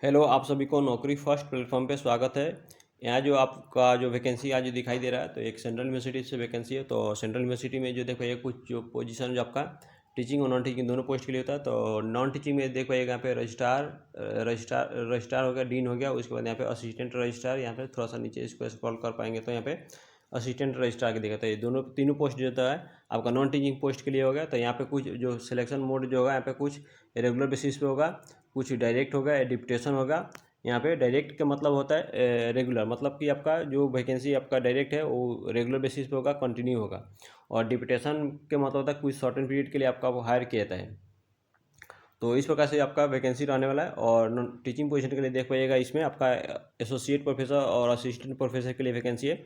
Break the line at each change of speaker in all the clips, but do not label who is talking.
Hello, आप सभी को नौकरी फर्स्ट प्लेटफॉर्म पे स्वागत है। यहाँ जो आपका जो वैकेंसी आज दिखाई दे रहा है तो एक सेंट्रल यूनिवर्सिटी से वैकेंसी है। तो सेंट्रल यूनिवर्सिटी में जो देखो ये कुछ जो पोजीशन जो आपका टीचिंग और नॉन टीचिंग दोनों पोस्ट के लिए होता है। तो नॉन टीचिंग में देखो यहाँ पे रजिस्ट्रार हो गया, डीन हो गया, उसके बाद यहाँ पे असिस्टेंट रजिस्ट्रार, यहाँ पे थोड़ा सा नीचे इसको स्क्रॉल कर पाएंगे तो यहाँ पे असिस्टेंट रजिस्ट्रार के देखा। तो ये दोनों तीनों पोस्ट जो होता है आपका नॉन टीचिंग पोस्ट के लिए हो गया। तो यहाँ पे कुछ जो सिलेक्शन मोड जो होगा यहाँ पे कुछ रेगुलर बेसिस पे होगा, कुछ डायरेक्ट होगा, डिप्टेशन होगा। यहाँ पे डायरेक्ट का मतलब होता है रेगुलर, मतलब कि आपका जो वैकेंसी आपका डायरेक्ट है वो रेगुलर बेसिस पे होगा, कंटिन्यू होगा। और डिप्टेशन के मतलब होता है कुछ सर्टेन पीरियड के लिए आपका वो हायर किया जाता है। तो इस प्रकार से आपका वैकेंसी रहने वाला है। और टीचिंग पोजीशन के लिए देख पाइएगा इसमें आपका एसोसिएट प्रोफेसर और असिस्टेंट प्रोफेसर के लिए वैकेंसी है।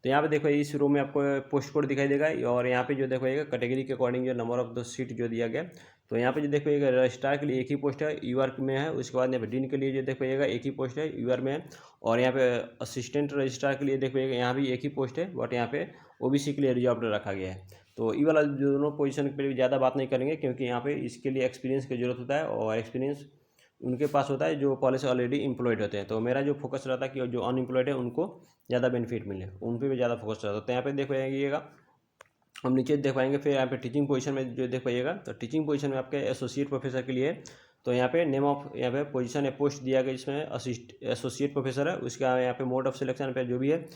तो यहाँ पे देखो इस रो में आपको पोस्ट कोड दिखाई देगा और यहाँ पे जो देखिएगा कैटेगरी के अकॉर्डिंग जो नंबर ऑफ द सीट जो दिया गया। तो यहाँ पे जो देखिएगा रजिस्ट्रार के लिए एक ही पोस्ट है, यूआर में है। उसके बाद यहाँ पे डीन के लिए जो देखिएगा एक ही पोस्ट है, यूआर में है। और यहाँ पे असिस्टेंट रजिस्ट्रार के लिए देखिएगा यहाँ भी एक ही पोस्ट है, बट यहाँ पे ओबीसी के लिए रिजर्व रखा गया है। तो ये वाला दोनों पोजीशन पे ज़्यादा बात नहीं करेंगे क्योंकि यहाँ पे इसके लिए एक्सपीरियंस की जरूरत होता है और एक्सपीरियंस उनके पास होता है जो पहले से ऑलरेडी एम्प्लॉयड होते हैं। तो मेरा जो फोकस रहता है कि जो अनएम्प्लॉयड है उनको ज़्यादा बेनिफिट मिले, उन पर भी ज़्यादा फोकस रहता है। तो यहाँ पे देख पाइएगा, हम नीचे देख पाएंगे। फिर यहाँ पे टीचिंग पोजीशन में जो देख पाइएगा तो टीचिंग पोजीशन में आपके एसोसिएट प्रोफेसर के लिए तो यहाँ पे नेम ऑफ यहाँ पे पोजीशन है, पोस्ट दिया गया जिसमें एसोसिएट प्रोफेसर है। उसका यहाँ पे मोड ऑफ सिलेक्शन पे जो भी है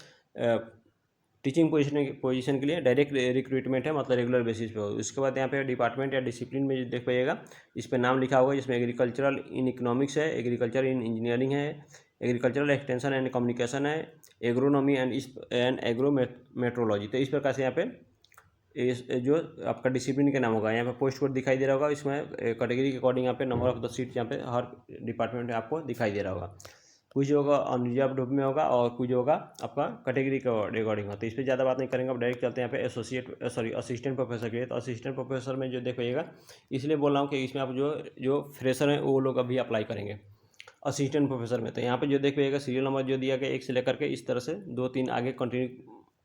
टीचिंग पोजीशन के लिए डायरेक्ट रिक्रूटमेंट है, मतलब रेगुलर बेसिस पे हो। उसके बाद यहाँ पे डिपार्टमेंट या डिसिप्लिन में देख पाइएगा इस पर नाम लिखा होगा, जिसमें एग्रीकल्चरल इन इकोनॉमिक्स है, एग्रीकल्चर इन इंजीनियरिंग है, एग्रीकल्चरल एक्सटेंशन एंड कम्युनिकेशन है, एग्रोनॉमी एंड एग्रो मेट्रोलॉजी। तो इस प्रकार से यहाँ पे इस जो आपका डिसिप्लिन के नाम होगा यहाँ पे पोस्ट कोड दिखाई दे रहा होगा। इसमें कैटेगरी के अकॉर्डिंग यहाँ पे नंबर ऑफ द सीट यहाँ पे हर डिपार्टमेंट में आपको दिखाई दे रहा होगा। कुछ होगा अनरिजर्व ग्रुप में होगा और कुछ होगा आपका कैटेगरी के रिकॉर्डिंग होगा। तो इस पर ज़्यादा बात नहीं करेंगे, अब डायरेक्ट चलते हैं यहाँ पे असिस्टेंट प्रोफेसर के लिए। तो असिस्टेंट प्रोफेसर में जो देखिएगा इसलिए बोल रहा हूँ कि इसमें आप जो फ्रेशर हैं वो लोग अभी अप्लाई करेंगे असिस्टेंट प्रोफेसर में। तो यहाँ पे जो देख पाइएगा सीरियल नंबर जो दिया गया 1 से लेकर के इस तरह से 2-3 आगे कंटिन्यू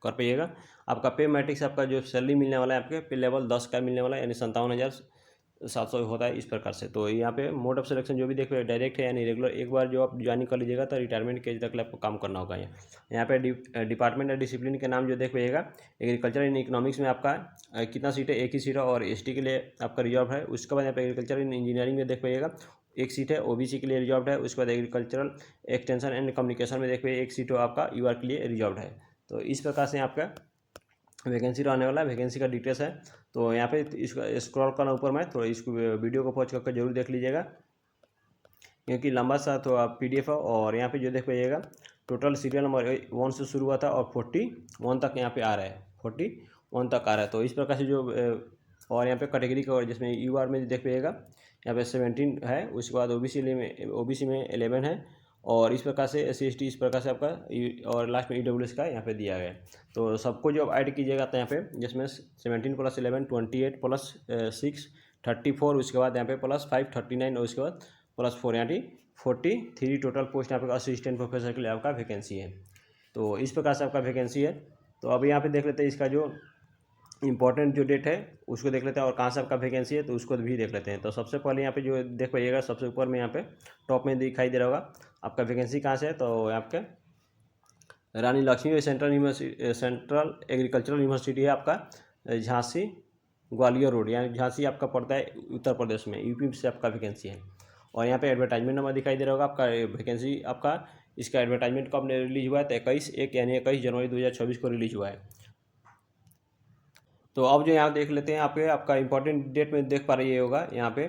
कर पाइएगा। आपका पे मैट्रिक्स आपका जो सैलरी मिलने वाला है आपके पे लेवल 10 का मिलने वाला है, यानी 57,700 होता है इस प्रकार से। तो यहाँ पे मोड ऑफ सिलेक्शन जो भी देखिए डायरेक्ट है यानी रेगुलर। एक बार जो आप ज्वाइनिंग कर लीजिएगा तो रिटायरमेंट के एज तक आपको काम करना होगा। यहाँ पे डिपार्टमेंट या डिसिप्लिन के नाम जो देख पाइएगा एग्रीकल्चर इन इकोनॉमिक्स में आपका कितना सीट है, एक ही सीट है और एसटी के लिए आपका रिजर्व है। उसके बाद यहाँ पे एग्रीकल्चर इन इंजीनियरिंग में देख पाइएगा एक सीट है, ओबीसी के लिए रिजर्व है। उसके बाद एग्रीकल्चरल एक्सटेंशन एंड कम्युनिकेशन में देखिए एक सीट हो आपका यूआर के लिए रिजर्व है। तो इस प्रकार से आपका वैकेंसी रहने वाला है। वैकेंसी का डिटेल्स है तो यहाँ पे इसका स्क्रॉल करना ऊपर में, तो इसको वीडियो को पहुँच करके जरूर देख लीजिएगा क्योंकि लंबा सा तो आप पीडीएफ है। और यहाँ पे जो देख पाइएगा टोटल सीरियल नंबर 1 से शुरू हुआ था और 41 तक यहाँ पे आ रहा है, 41 तक आ रहा है। तो इस प्रकार से जो और यहाँ पे कैटेगरी का जिसमें यूआर में देख पाइएगा यहाँ पे 17 है। उसके बाद ओबीसी में 11 है और इस प्रकार से SC/ST इस प्रकार से आपका और लास्ट में EWS का यहाँ पे दिया गया है। तो सबको जो ऐड कीजिएगा तो यहाँ पे जिसमें 17 + 11 28 + 6 34, उसके बाद यहाँ पे +5 39 और उसके बाद +4 यानी 43 टोटल पोस्ट यहाँ पे असिस्टेंट प्रोफेसर के लिए आपका वैकेंसी है। तो इस प्रकार से आपका वैकेंसी है। तो अभी यहाँ पे देख लेते हैं इसका जो इंपॉर्टेंट जो डेट है उसको देख लेते हैं और कहाँ से आपका वैकेंसी है तो उसको भी देख लेते हैं। तो सबसे पहले यहाँ पे जो देख पाइएगा सबसे ऊपर में यहाँ पे टॉप में दिखाई दे रहा होगा आपका वैकेंसी कहाँ से है। तो आपके रानी लक्ष्मी सेंट्रल एग्रीकल्चरल यूनिवर्सिटी है आपका झांसी ग्वालियर रोड, यानी झांसी आपका पड़ता है उत्तर प्रदेश में, यूपी से आपका वैकेंसी है। और यहाँ पे एडवर्टाइजमेंट नंबर दिखाई दे रहा होगा आपका वैकेंसी आपका। इसका एडवर्टाइजमेंट कब रिलीज हुआ है तो 21/1 यानी 21 जनवरी 2024 को रिलीज हुआ है। तो अब जो यहाँ देख लेते हैं आपका इंपॉर्टेंट डेट में देख पा रही होगा यहाँ पे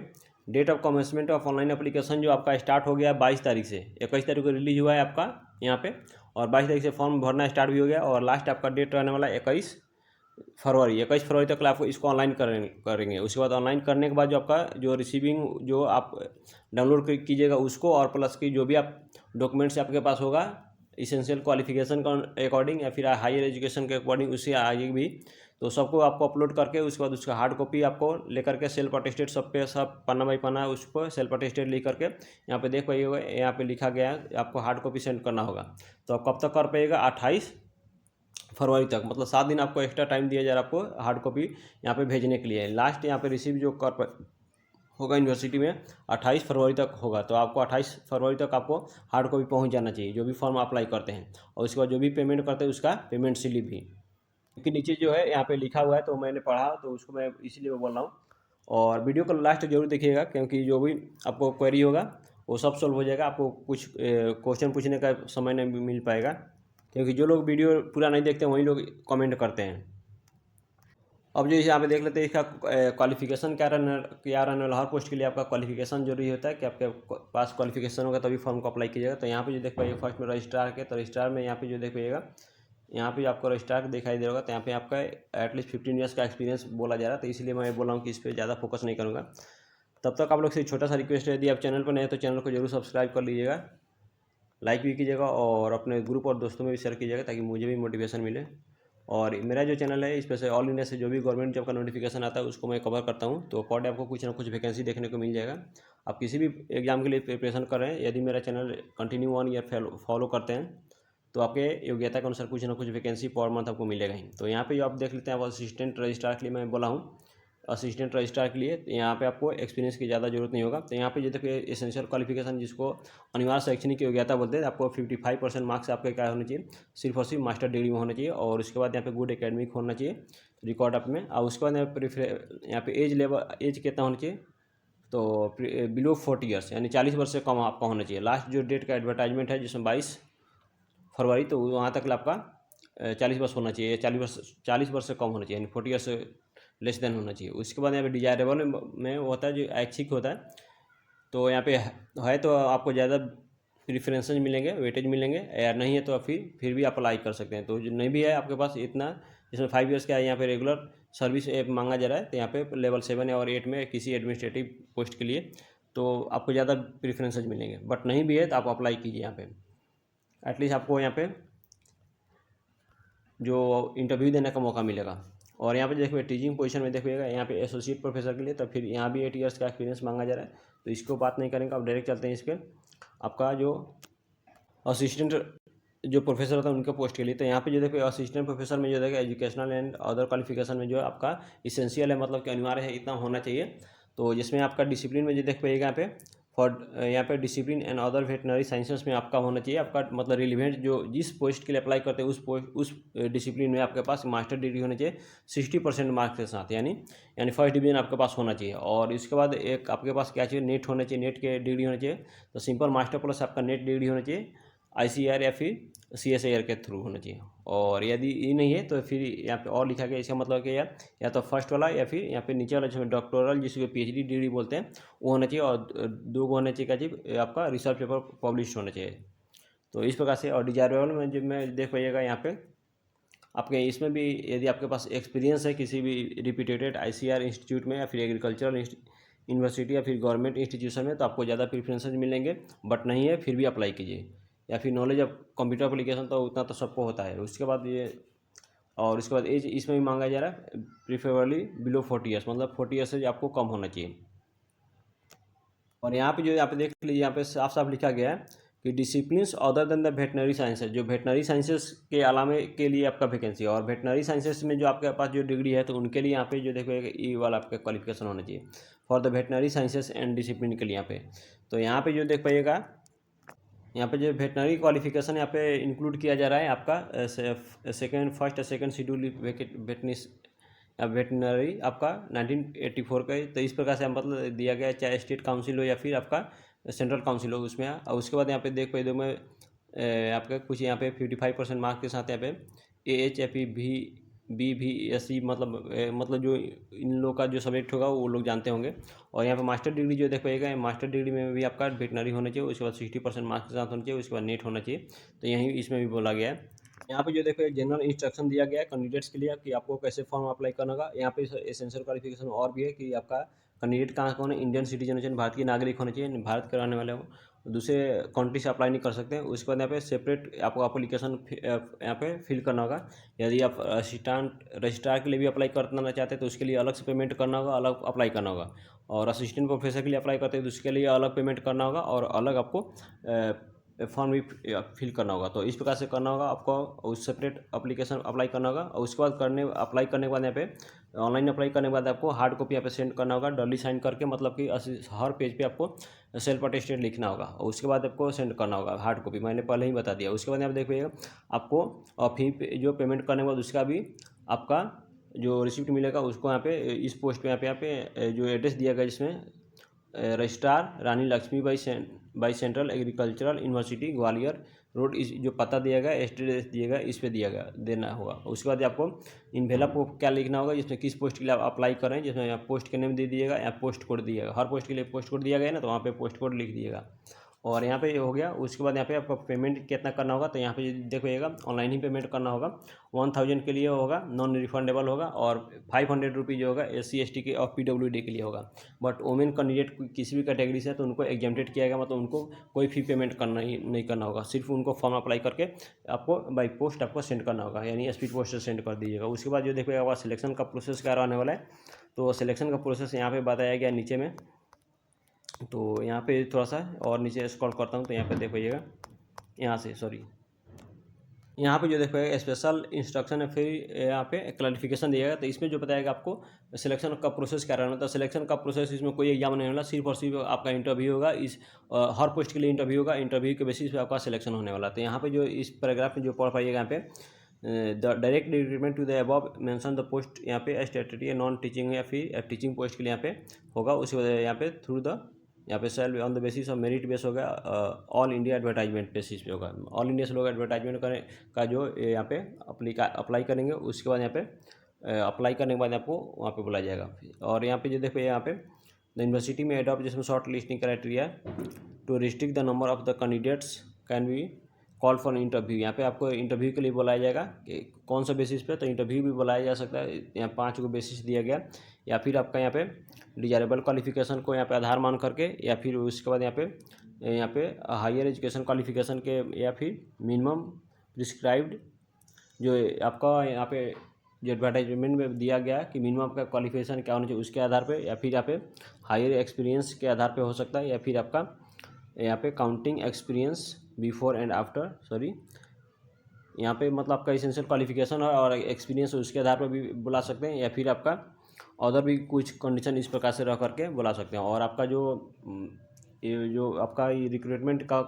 date of commencement of online application जो आपका स्टार्ट हो गया 22 तारीख से, 21 तारीख को रिलीज हुआ है आपका यहाँ पे। और 22 तारीख से फॉर्म भरना स्टार्ट भी हो गया और लास्ट आपका डेट रहने वाला 21 फरवरी तक आपको इसको ऑनलाइन करेंगे। उसके बाद ऑनलाइन करने के बाद जो आपका जो रिसीविंग जो आप डाउनलोड कीजिएगा उसको और प्लस की जो भी आप डॉक्यूमेंट्स आपके पास होगा इसेंशियल क्वालिफिकेशन के अकॉर्डिंग या फिर हायर एजुकेशन के अकॉर्डिंग उससे आगे भी, तो सबको आपको अपलोड करके उसके बाद उसका हार्ड कॉपी आपको लेकर के सेल्फ अटेस्टेड सब पे सब पन्ना बाई पन्ना उस पर सेल्फ अटेस्टेड लिख करके यहाँ पे देख पाइएगा यहाँ पे लिखा गया है आपको हार्ड कॉपी सेंड करना होगा। तो आप कब तक कर पाइएगा 28 फरवरी तक, मतलब 7 दिन आपको एक्स्ट्रा टाइम दिया जा रहा है आपको हार्ड कॉपी यहाँ पे भेजने के लिए। लास्ट यहाँ पे रिसीव जो कर होगा यूनिवर्सिटी में 28 फरवरी तक होगा। तो आपको 28 फरवरी तक आपको हार्ड कॉपी पहुंच जाना चाहिए जो भी फॉर्म अप्लाई करते हैं, और उसके बाद जो भी पेमेंट करते हैं उसका पेमेंट स्लिप भी, क्योंकि नीचे जो है यहाँ पे लिखा हुआ है तो मैंने पढ़ा तो उसको मैं इसीलिए मैं बोल रहा हूँ। और वीडियो को लास्ट जरूर देखिएगा, क्योंकि जो भी आपको क्वेरी होगा वो सब सॉल्व हो जाएगा। आपको कुछ क्वेश्चन पूछने का समय नहीं मिल पाएगा, क्योंकि जो लोग वीडियो पूरा नहीं देखते वही लोग कमेंट करते हैं। अब जो यहाँ पे देख लेते हैं इसका क्वालिफिकेशन क्या रहने वाला। हर पोस्ट के लिए आपका क्वालिफिकेशन जरूरी होता है कि आपके पास क्वालिफिकेशन होगा तभी फॉर्म को अप्लाई कीजिएगा। तो यहाँ पे जो देख पाइएगा फर्स्ट में रजिस्ट्रार के, तो रजिस्ट्रार में यहाँ पे जो देख पाइएगा यहाँ पे आपको रजिस्ट्रार दिखाई दे रहा होगा। तो यहाँ पे आपका एटलीस्ट 15 ईयर्स का एक्सपीरियंस बोला जा रहा है, तो इसलिए मैं बोला हूँ कि इस पर ज़्यादा फोकस नहीं करूँगा। तब तक आप लोग से छोटा सा रिक्वेस्ट है, यदि आप चैनल पर नए हैं तो चैनल को जरूर सब्सक्राइब कर लीजिएगा, लाइक भी कीजिएगा और अपने ग्रुप और दोस्तों में भी शेयर कीजिएगा ताकि मुझे भी मोटिवेशन मिले। और मेरा जो चैनल है इस पर से ऑल इंडिया से जो भी गवर्नमेंट जॉब का नोटिफिकेशन आता है उसको मैं कवर करता हूँ। तो पर डे आपको कुछ ना कुछ वैकेंसी देखने को मिल जाएगा। आप किसी भी एग्जाम के लिए प्रिपरेशन कर रहे हैं, यदि मेरा चैनल कंटिन्यू 1 ईयर फॉलो करते हैं तो आपके योग्यता के अनुसार कुछ ना कुछ वैकेंसी पर मंथ आपको मिलेगा ही। तो यहाँ पे जो आप देख लेते हैं, आप असिस्टेंट रजिस्ट्रार के लिए मैं बोला हूँ, असिस्टेंट रजिस्ट्रार के लिए यहाँ पे आपको एक्सपीरियंस की ज़्यादा जरूरत नहीं होगा। तो यहाँ पे जो देखिए एसेंशियल क्वालिफिकेशन जिसको अनिवार्य शैक्षणिक योग्यता बोलते हैं, आपको 55% मार्क्स आपके क्या होने चाहिए, सिर्फ और सिर्फ मास्टर डिग्री में होना चाहिए। और उसके बाद यहाँ पे गुड एकेडमिक होना चाहिए रिकॉर्ड आप में। और उसके बाद यहाँ पे एज कितना होना चाहिए, तो बिलो 40 ईयर्स यानी 40 वर्ष से कम आपका होना चाहिए। लास्ट जो डेट का एडवर्टाइजमेंट है जिसमें 22 फरवरी, तो वहाँ तक आपका 40 वर्ष होना चाहिए, 40 वर्ष से कम होना चाहिए, यानी 40 ईयर्स से लेस देन होना चाहिए। उसके बाद यहाँ पे डिजायरेबल में होता है जो ऐच्छिक होता है, तो यहाँ पे है तो आपको ज़्यादा प्रिफरेंसेस मिलेंगे, वेटेज मिलेंगे, या नहीं है तो फिर भी आप अप्लाई कर सकते हैं। तो जो नहीं भी है आपके पास इतना, जिसमें 5 ईयर्स का है, यहाँ पे रेगुलर सर्विस मांगा जा रहा है, तो यहाँ पे लेवल 7 और 8 में किसी एडमिनिस्ट्रेटिव पोस्ट के लिए तो आपको ज़्यादा प्रिफरेंसेज मिलेंगे। बट नहीं भी है तो आप अप्लाई कीजिए, यहाँ पे एटलीस्ट आपको यहाँ पे जो इंटरव्यू देने का मौका मिलेगा। और यहाँ पे देखिए टीचिंग पोजीशन में देखिएगा यहाँ पे एसोसिएट प्रोफेसर के लिए, तो फिर यहाँ भी 8 ईयर्स का एक्सपीरियंस मांगा जा रहा है, तो इसको बात नहीं करेंगे। अब डायरेक्ट चलते हैं इस पर आपका जो असिस्टेंट जो प्रोफेसर होता है उनके पोस्ट के लिए। तो यहाँ पे जो देखिए असिस्टेंट प्रोफेसर में जो देखिए एजुकेशनल एंड अदर क्वालिफिकेशन में जो आपका इसेंशियल है, मतलब कि अनिवार्य है, इतना होना चाहिए। तो जिसमें आपका डिसिप्लिन में जो देख पाइएगा यहाँ पे यहाँ पे discipline and other veterinary sciences में आपका होना चाहिए, आपका मतलब रिलीवेंट जो जिस पोस्ट के लिए अप्लाई करते हैं उस डिसिप्लिन में आपके पास मास्टर डिग्री होनी चाहिए 60% मार्क्स के साथ, यानी फर्स्ट डिवीजन आपके पास होना चाहिए। और इसके बाद एक आपके पास क्या चाहिए, नेट होना चाहिए, नेट के डिग्री होनी चाहिए। तो सिंपल मास्टर प्लस आपका नेट डिग्री होना चाहिए, ICAR या फिर CSIR के थ्रू होना चाहिए। और यदि ये नहीं है तो फिर यहाँ पे और लिखा गया, इसका मतलब कि यार या तो फर्स्ट वाला या फिर यहाँ पे नीचे वाला जिसमें डॉक्टोरल जिसको PhD डिग्री बोलते हैं वो होना चाहिए। और 2 होना चाहिए क्या चाहिए, आपका रिसर्च पेपर पब्लिश होना चाहिए। तो इस प्रकार से। और डिजायरेबल में जब मैं देख पाइएगा यहाँ पे आपके इसमें भी यदि आपके पास एक्सपीरियंस है किसी भी रिप्यूटेड ICAR इंस्टीट्यूट में या फिर एग्रीकल्चरल यूनिवर्सिटी या फिर गवर्नमेंट इंस्टीट्यूशन में, तो आपको ज़्यादा प्रेफरेंसेस मिलेंगे। बट नहीं है फिर भी अप्लाई कीजिए। या फिर नॉलेज ऑफ कंप्यूटर एप्लीकेशन तो उतना तो सबको होता है। उसके बाद ये, और उसके बाद एज इसमें भी मांगा जा रहा है प्रीफरेबली बिलो 40 ईयर्स, मतलब 40 ईयर्स से आपको कम होना चाहिए। और यहाँ पे जो यहाँ पे देख लीजिए यहाँ पे साफ साफ लिखा गया है कि disciplines other than the veterinary sciences, जो वेटनरी साइंसेज के अलावे के लिए आपका वैकेंसी। और वेटनरी साइंसेज में जो आपके पास जो डिग्री है तो उनके लिए यहाँ पे जो देखो ये वाला आपका क्वालिफिकेशन होना चाहिए for the veterinary sciences and discipline के लिए यहाँ पे। तो यहाँ पे जो देख पाइएगा यहाँ पे जो वेटनरी क्वालिफिकेशन यहाँ पे इंक्लूड किया जा रहा है आपका फर्स्ट सेकंड शेड्यूल वेटनरी आपका 1984 का। तो इस प्रकार से मतलब दिया गया, चाहे स्टेट काउंसिल हो या फिर आपका सेंट्रल काउंसिल हो उसमें। और उसके बाद यहाँ पे देख पाइए मैं आपका कुछ यहाँ पे 55% मार्क्स के साथ यहाँ पे AHFE BVSC मतलब जो इन लोग का जो सब्जेक्ट होगा वो लोग जानते होंगे। और यहाँ पे मास्टर डिग्री जो देख पाइएगा, मास्टर डिग्री में भी आपका वेटनरी होना चाहिए, उसके बाद 60% मार्क्स के साथ होना चाहिए, उसके बाद नेट होना चाहिए। तो यहीं इसमें भी बोला गया है। यहाँ पे जो देखो एक जनरल इंस्ट्रक्शन दिया गया है कैंडिडेट्स के लिए कि आपको कैसे फॉर्म अप्लाई करना होगा। यहाँ पे एसेंशियल क्वालिफिकेशन और भी है कि आपका कैंडिडेट कहाँ कौन है, इंडियन सिटीजन होना चाहिए, भारत के नागरिक होना चाहिए, भारत के रहने वाले हो, दूसरे कंट्री से अप्लाई नहीं कर सकते हैं। उसके बाद यहाँ पे सेपरेट आपको एप्लीकेशन यहाँ पे फिल करना होगा। यदि आप असिस्टेंट रजिस्ट्रार के लिए भी अप्लाई करना चाहते हैं तो उसके लिए अलग से पेमेंट करना होगा, अलग अप्लाई करना होगा। और असिस्टेंट प्रोफेसर के लिए अप्लाई करते हैं तो उसके लिए अलग पेमेंट करना होगा और अलग आपको फॉर्म भी फिल करना होगा। तो इस प्रकार से करना होगा आपको, उस सेपरेट एप्लीकेशन अप्लाई करना होगा। और उसके बाद अप्लाई करने के बाद यहाँ पे ऑनलाइन अप्लाई करने के बाद आपको हार्ड कॉपी यहाँ पे सेंड करना होगा, डली साइन करके, मतलब कि हर पेज पे आपको सेल्फ अटेस्टेड लिखना होगा और उसके बाद आपको सेंड करना होगा हार्ड कॉपी, मैंने पहले ही बता दिया। उसके बाद आप देखिएगा आपको फी जो पेमेंट करने के बाद उसका भी आपका जो रिसिप्ट मिलेगा उसको यहाँ पे इस पोस्ट पे यहाँ पे जो एड्रेस दिया गया जिसमें registrar Rani Lakshmibai central agricultural university Gwalior road, इस जो पता दिया गया एड्रेस दिया गया इस पे दिया गया देना होगा। उसके बाद आपको इन्वेलप को क्या लिखना होगा जिसमें किस पोस्ट के लिए आप अप्लाई करें, जिसमें यहाँ पोस्ट के नेम दे दिएगा या पोस्ट कोड दिएगा, हर पोस्ट के लिए पोस्ट कोड दिया गया ना तो वहाँ पे पोस्ट कोड लिख दिएगा। और यहाँ पे हो गया। उसके बाद यहाँ पे आपको पेमेंट कितना करना होगा, तो यहाँ पे देखिएगा ऑनलाइन ही पेमेंट करना होगा। 1000 के लिए होगा, नॉन रिफंडेबल होगा, और 500 रुपीज़ जो होगा SC ST के और PWD के लिए होगा। बट वोमेन कैंडिडेट किसी भी कैटेगरी से है तो उनको एग्जेम्प्टेड किया गया, मतलब उनको कोई फी पेमेंट करना ही नहीं करना होगा, सिर्फ उनको फॉर्म अप्लाई करके आपको बाई पोस्ट आपको सेंड करना होगा, यानी स्पीड पोस्ट से सेंड कर दीजिएगा। उसके बाद जो देखिएगा सिलेक्शन का प्रोसेस क्या रहने वाला है, तो सिलेक्शन का प्रोसेस यहाँ पे बताया गया नीचे में। तो यहाँ पे थोड़ा सा और नीचे स्क्रॉल करता हूँ तो यहाँ पे देखिएगा, यहाँ पे जो देखिएगा स्पेशल इंस्ट्रक्शन है, फिर यहाँ पे क्लैरिफिकेशन दिएगा। तो इसमें जो बताएगा आपको सिलेक्शन का प्रोसेस क्या रहना, तो सिलेक्शन का प्रोसेस इसमें कोई एग्जाम नहीं होगा, सिर्फ और सिर्फ आपका इंटरव्यू होगा। इस हर पोस्ट के लिए इंटरव्यू होगा, इंटरव्यू के बेसिस पे आपका सिलेक्शन होने वाला। तो यहाँ पे जो इस पैराग्राफ में जो पढ़ पाइएगा यहाँ पे the direct recruitment to the above mention the post, यहाँ पे स्टैट्यूटरी नॉन टीचिंग या फिर टीचिंग पोस्ट के लिए यहाँ पे होगा। उसके बाद यहाँ पे थ्रू द यहाँ पे sale on the basis of merit base होगा, ऑल इंडिया एडवर्टाइजमेंट बेसिस पे होगा। ऑल इंडिया से लोग एडवर्टाइजमेंट करें का जो यहाँ पे अप्लाई करेंगे, उसके बाद यहाँ पे अप्लाई करने के बाद आपको वहाँ पे बुलाया जाएगा। और यहाँ पे जो देखो यहाँ पे द यूनिवर्सिटी में एडॉप्ट जिसमें short listing criteria to restrict the number of the candidates can be call for interview. यहाँ पे आपको इंटरव्यू के लिए बुलाया जाएगा कि कौन सा बेसिस पे, तो इंटरव्यू भी बुलाया जा सकता है। यहाँ 5 को बेसिस दिया गया, या फिर आपका यहाँ पे डिजायरेबल क्वालिफिकेशन को यहाँ पे आधार मान करके, या फिर उसके बाद यहाँ पे हायर एजुकेशन क्वालिफिकेशन के, या फिर मिनिमम प्रिस्क्राइब्ड जो आपका यहाँ पे जो एडवर्टाइजमेंट में दिया गया कि मिनिमम आपका क्वालिफिकेशन क्या होना चाहिए उसके आधार पे, या फिर यहाँ पे हायर एक्सपीरियंस के आधार पे हो सकता है, या फिर आपका यहाँ पे counting experience before and after, यहाँ पे मतलब आपका एसेंशियल क्वालिफिकेशन और एक्सपीरियंस उसके आधार पर भी बुला सकते हैं, या फिर आपका अदर भी कुछ कंडीशन इस प्रकार से रह करके बुला सकते हैं। और आपका जो आपका रिक्रूटमेंट का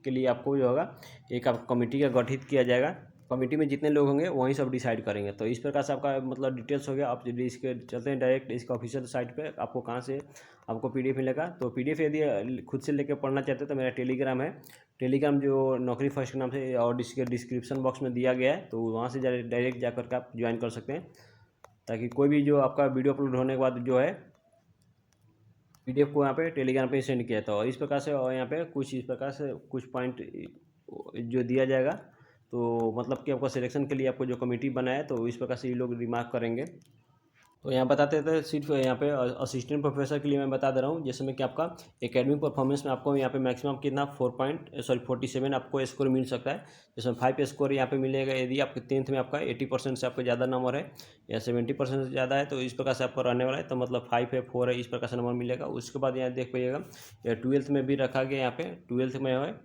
के लिए आपको जो होगा एक आपका कमेटी का गठित किया जाएगा। कमेटी में जितने लोग होंगे वहीं सब डिसाइड करेंगे। तो इस प्रकार से आपका मतलब डिटेल्स हो गया। आप यदि इसके चलते हैं डायरेक्ट इसका ऑफिशियल साइट पे, आपको कहाँ से आपको PDF मिलेगा। तो PDF यदि खुद से लेकर पढ़ना चाहते हैं तो मेरा टेलीग्राम है, टेलीग्राम जो नौकरी फर्स्ट के नाम से, और इसके डिस्क्रिप्शन बॉक्स में दिया गया है, तो वहाँ से डायरेक्ट जा करके आप ज्वाइन कर सकते हैं, ताकि कोई भी जो आपका वीडियो अपलोड होने के बाद जो है PDF को यहाँ पे टेलीग्राम पे सेंड किया था। और इस प्रकार से, और यहाँ पे कुछ इस प्रकार से कुछ पॉइंट जो दिया जाएगा, तो मतलब कि आपका सिलेक्शन के लिए आपको जो कमेटी बनाया है तो इस प्रकार से ये लोग रिमार्क करेंगे। तो यहाँ बताते थे सिर्फ यहाँ पे असिस्टेंट प्रोफेसर के लिए मैं बता दे रहा हूँ, जिसमें कि आपका एकेडमिक परफॉर्मेंस में आपको यहाँ पे मैक्सिमम कितना 47 आपको स्कोर मिल सकता है, जिसमें 5 स्कोर यहाँ पे मिलेगा यदि आपके 10th में आपका 80% से आपका ज़्यादा नंबर है या 70% से ज़्यादा है, तो इस प्रकार से आपको रहने वाला है। तो मतलब 5 है 4 है, इस प्रकार से नंबर मिलेगा। उसके बाद यहाँ देख पाइएगा 12th में भी रखा गया, यहाँ पे 12th में है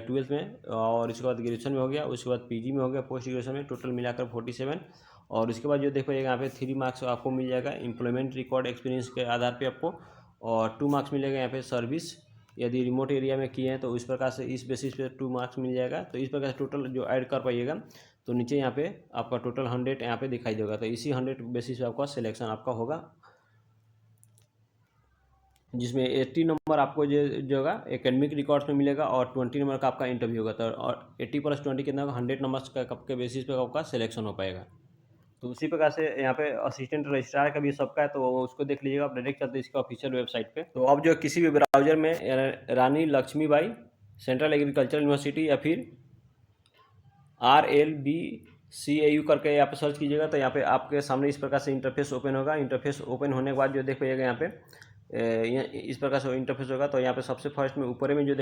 12th में, और इसके बाद ग्रेजुएशन में हो गया, उसके बाद PG में हो गया, पोस्ट ग्रेजुएशन में टोटल मिलाकर 47। और उसके बाद जो देखो यहाँ पे 3 मार्क्स आपको मिल जाएगा एम्प्लॉयमेंट रिकॉर्ड एक्सपीरियंस के आधार पे आपको, और 2 मार्क्स मिलेगा यहाँ पे सर्विस, यदि रिमोट एरिया में किए हैं तो इस प्रकार से इस बेसिस पे 2 मार्क्स मिल जाएगा। तो इस प्रकार से टोटल जो ऐड कर पाइएगा तो नीचे यहाँ पे आपका टोटल 100 यहाँ पे दिखाई देगा। तो इसी 100 बेसिस पे आपका सिलेक्शन आपका होगा, जिसमें 80 नंबर आपको जो होगा एकेडमिक रिकॉर्ड्स में मिलेगा, और 20 नंबर का आपका इंटरव्यू होगा। तो और 80 + 20 कितना होगा, 100 नंबर्स के बेसिस पे आपका सिलेक्शन हो पाएगा। तो उसी प्रकार से यहाँ पे असिस्टेंट रजिस्ट्रार का भी सबका है, तो उसको देख लीजिएगा आप, डायरेक्ट चलते इसका ऑफिशियल वेबसाइट पे। तो अब जो किसी भी ब्राउजर में रानी लक्ष्मीबाई सेंट्रल एग्रीकल्चर यूनिवर्सिटी या फिर RLBCAU करके यहाँ पे सर्च कीजिएगा, तो यहाँ पे आपके सामने इस प्रकार से इंटरफेस ओपन होगा। इंटरफेस ओपन होने के बाद जो देख पाइएगा यहाँ पे इस प्रकार से इंटरफेस होगा। तो यहाँ पे सबसे फर्स्ट में ऊपर में जो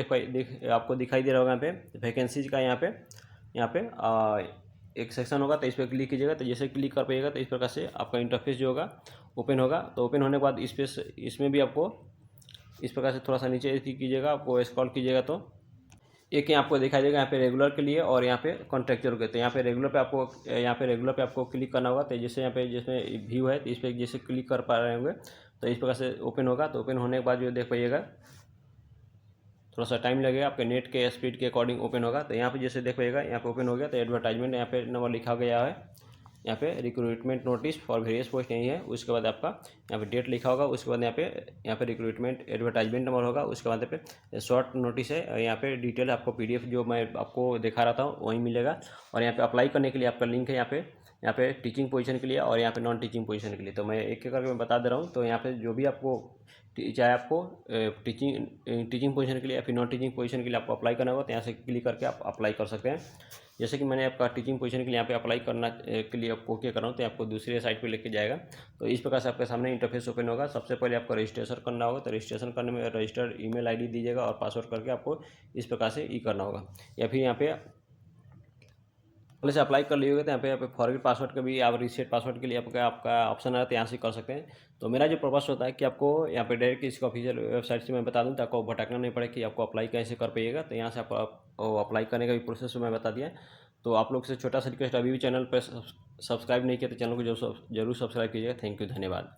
आपको दिखाई दे रहा होगा यहाँ पे वैकेंसीज का, यहाँ पे एक सेक्शन होगा, तो इस पर क्लिक कीजिएगा। तो जैसे क्लिक कर पाइएगा तो इस प्रकार से आपका इंटरफेस जो होगा ओपन होगा। तो ओपन होने के बाद इसमें भी आपको इस प्रकार से थोड़ा सा नीचे कीजिएगा, आपको स्क्रॉल कीजिएगा तो एक ही आपको दिखाई देगा यहाँ पे रेगुलर के लिए और यहाँ पे कॉन्ट्रेक्चुअल के। तो यहाँ पे रेगुलर पे आपको क्लिक करना होगा। तो जैसे यहाँ पे जिसमें व्यू है तो इस पर जैसे क्लिक कर पा रहे होंगे तो इस प्रकार से ओपन होगा। तो ओपन होने के बाद जो देख पाइएगा थोड़ा सा टाइम लगेगा, आपके नेट के स्पीड के अकॉर्डिंग ओपन होगा। तो यहाँ पे जैसे देख पाइएगा यहाँ पे ओपन हो गया। तो एडवर्टाइजमेंट यहाँ पे नंबर लिखा गया है, यहाँ पे recruitment notice for various post यही है। उसके बाद आपका यहाँ पे डेट लिखा होगा। उसके बाद यहाँ पे रिक्रूटमेंट एडवर्टाइजमेंट नंबर होगा। उसके बाद यहाँ पे शॉर्ट नोटिस है। यहाँ पे डिटेल आपको PDF जो मैं आपको दिखा रहा था वहीं मिलेगा। और यहाँ पे अप्लाई करने के लिए आपका लिंक है यहाँ पे टीचिंग पोजीशन के लिए और यहाँ पे नॉन टीचिंग पोजीशन के लिए। तो मैं एक एक करके मैं बता दे रहा हूँ। तो यहाँ पे जो भी आपको चाहे आपको टीचिंग पोजीशन के लिए या फिर नॉन टीचिंग पोजीशन के लिए आपको अप्लाई करना होगा तो यहाँ से क्लिक करके आप अप्लाई कर सकते हैं। जैसे कि मैंने आपका टीचिंग पोजीशन के लिए यहाँ पे अप्लाई करना के लिए आपको क्या कर रहा हूँ तो आपको दूसरे साइट पे लेके जाएगा। तो इस प्रकार से आपके सामने इंटरफेस ओपन होगा। सबसे पहले आपको रजिस्ट्रेशन करना होगा। तो रजिस्ट्रेशन करने में रजिस्टर्ड ईमेल आईडी दीजिएगा और पासवर्ड करके आपको इस प्रकार से करना होगा। या फिर यहाँ पे पहले से अप्लाई कर लिए होगा तो यहाँ पे फॉरगेट पासवर्ड का भी आप रीसेट पासवर्ड के लिए आपका ऑप्शन है तो यहाँ से कर सकते हैं। तो मेरा जो पर्पस होता है कि आपको यहाँ पे डायरेक्ट इसका ऑफिशियल वेबसाइट से मैं बता दूँ तो आपको भटकना नहीं पड़े कि आपको अप्लाई कैसे कर पाइएगा। तो यहाँ से आपको अप्लाई करने का भी प्रोसेस मैं बता दिया। तो आप लोग से छोटा सा रिक्वेस्ट, अभी भी चैनल पर सब्सक्राइब नहीं किया तो चैनल को जरूर सब्सक्राइब कीजिएगा। थैंक यू, धन्यवाद।